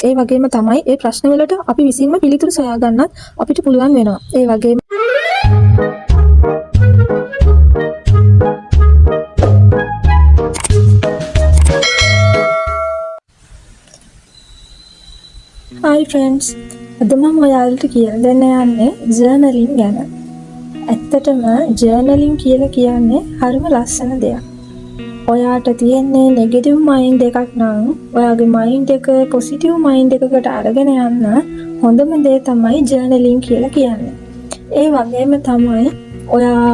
ඒ වගේම තමයි ඒ ප්‍රශ්න වලට අපි විසින්ම පිළිතුරු සොයා ගන්නත් අපිට පුළුවන් වෙනවා. ඒ වගේම Hi friends, අද මම ඔයාලට කියලා දෙන්න යන්නේ ජර්නලින් ගැන. ඇත්තටම ජර්නලින් කියලා කියන්නේ හරිම ලස්සන දෙයක්. ඔයාට තියෙන්නේ නෙගටිව් මයින්ඩ් එකක් නම් ඔයාගේ මයින්ඩ් එක පොසිටිව් මයින්ඩ් එකකට අරගෙන යන්න හොඳම දේ තමයි ජර්නලින් කියලා කියන්නේ. ඒ වගේම තමයි ඔයා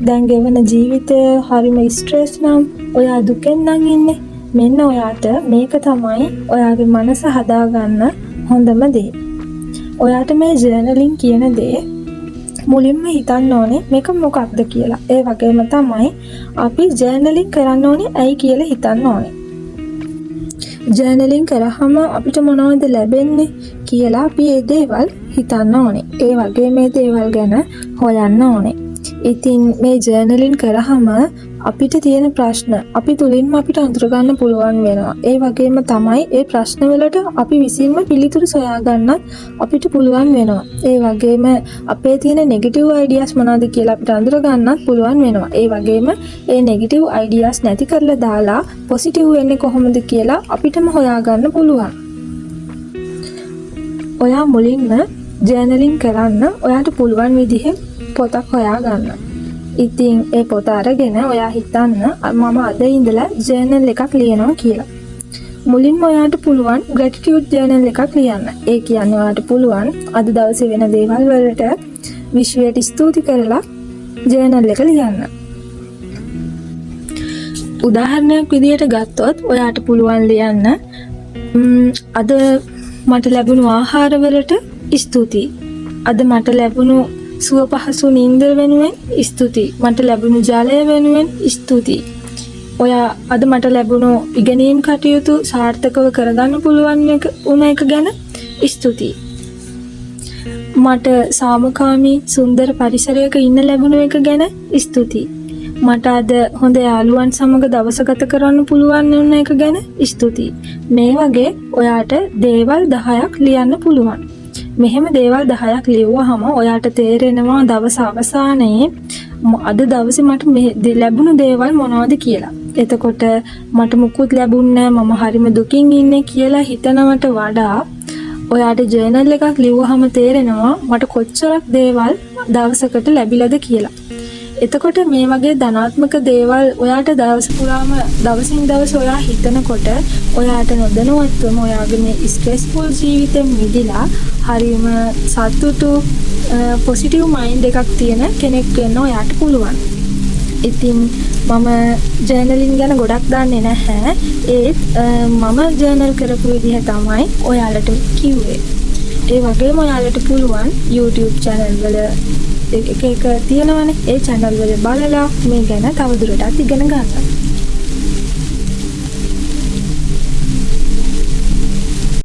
දැන් ගෙවන ජීවිතය හරිම ස්ට්‍රෙස් නම් ඔයා දුකෙන් නම් ඉන්නේ. මෙන්න ඔයාට මේක තමයි ඔයාගේ මනස හදාගන්න හොඳම දේ. ඔයාට මේ ජර්නලින් කියන දේ මුලින්ම හිතන්න ඕනේ මේක මොකක්ද කියලා. ඒ වගේම තමයි අපි ජර්නලින් කරන්න ඕනේ ඇයි කියලා හිතන්න ඕනේ. ජර්නලින් කරාම අපිට මොනවද ලැබෙන්නේ කියලා අපි ඒ දේවල් හිතන්න ඕනේ. ඒ වගේ මේ දේවල් ගැන හොයන්න ඕනේ. ඉතින් මේ ජර්නලින් කරාම අපිට තියෙන ප්‍රශ්න අපි තුලින්ම අපිට අඳුර ගන්න පුළුවන් වෙනවා. ඒ වගේම තමයි ඒ ප්‍රශ්න වලට අපි විසින්ම පිළිතුරු සොයා ගන්නත් අපිට පුළුවන් වෙනවා. ඒ වගේම අපේ තියෙන නෙගටිව් අයිඩියාස් මොනවද කියලා අපිට අඳුර ගන්නත් පුළුවන් වෙනවා. ඒ වගේම ඒ නෙගටිව් අයිඩියාස් නැති කරලා දාලා පොසිටිව් වෙන්නේ කොහොමද කියලා අපිටම හොයා ගන්න පුළුවන්. ඔයා මුලින්ම ජර්නලින් කරන්න ඔයාට පුළුවන් විදිහේ පොතක් හොයා ගන්න. ඉතින් ඒ පොත අරගෙන ඔයා හිතන්න මම අද ඉඳලා ජර්නල් එකක් ලියනවා කියලා. මුලින්ම ඔයාට පුළුවන් ග්‍රැටිටියුඩ් ජර්නල් එකක් ලියන්න. ඒ කියන්නේ ඔයාට පුළුවන් අද දවසේ වෙන දේවල් වලට විශ්වයට ස්තුති කරලා ජර්නල් එක ලියන්න. උදාහරණයක් විදියට ගත්තොත් ඔයාට පුළුවන් ලියන්න අද මට ලැබුණු ආහාර වලට ස්තුතියි. අද මට ලැබුණු සුව පහසු නින්දර වෙනුවෙන් ස්තුතියි. මට ලැබුණු ජලය වෙනුවෙන් ස්තුතියි. ඔයා අද මට ලැබුණු ඉගෙනීම් කටයුතු සාර්ථකව කරගන්න පුළුවන් එක ගැන ස්තුතියි. මට සාමකාමී සුන්දර පරිසරයක ඉන්න ලැබුණු එක ගැන ස්තුතියි. මට අද හොඳ යාළුවන් සමග දවස ගත කරන්න පුළුවන් වුණ එක ගැන ස්තුතියි. මේ වගේ ඔයාට දේවල් 10ක් ලියන්න පුළුවන්. මෙහෙම දේවල් 10ක් ලියුවාම ඔයාට තේරෙනවා දවස අවසානයේ අද දවසේ මට ලැබුණු දේවල් මොනවද කියලා. එතකොට මට මුකුත් ලැබුණේ නැහැ මම හරිම දුකින් ඉන්නේ කියලා හිතනවට වඩා ඔයාට ජර්නල් එකක් ලියුවාම තේරෙනවා මට කොච්චරක් දේවල් දවසකට ලැබිලාද කියලා. එතකොට මේ වගේ ධනාත්මක දේවල් ඔයාට දවස පුරාම දවසින් දවස ඔයා හිතනකොට ඔයාට නොදැනුවත්වම ඔයාගේ මේ ස්ට්‍රෙස්ෆුල් ජීවිතෙන් මිදලා හරිම සතුටු පොසිටිව් මයින්ඩ් එකක් තියෙන කෙනෙක් වෙන්න ඔයාට පුළුවන්. ඉතින් මම ජර්නලින් ගැන ගොඩක් දන්නේ නැහැ. ඒත් මම ජර්නල් කරපු විදිහ තමයි ඔයාලට කිව්වේ. ඒ වගේම ඔයාලට පුළුවන් YouTube channel වල එක තියෙනවනේ. ඒ channel වල බලලා මේ ගැන තවදුරටත් ඉගෙන ගන්න.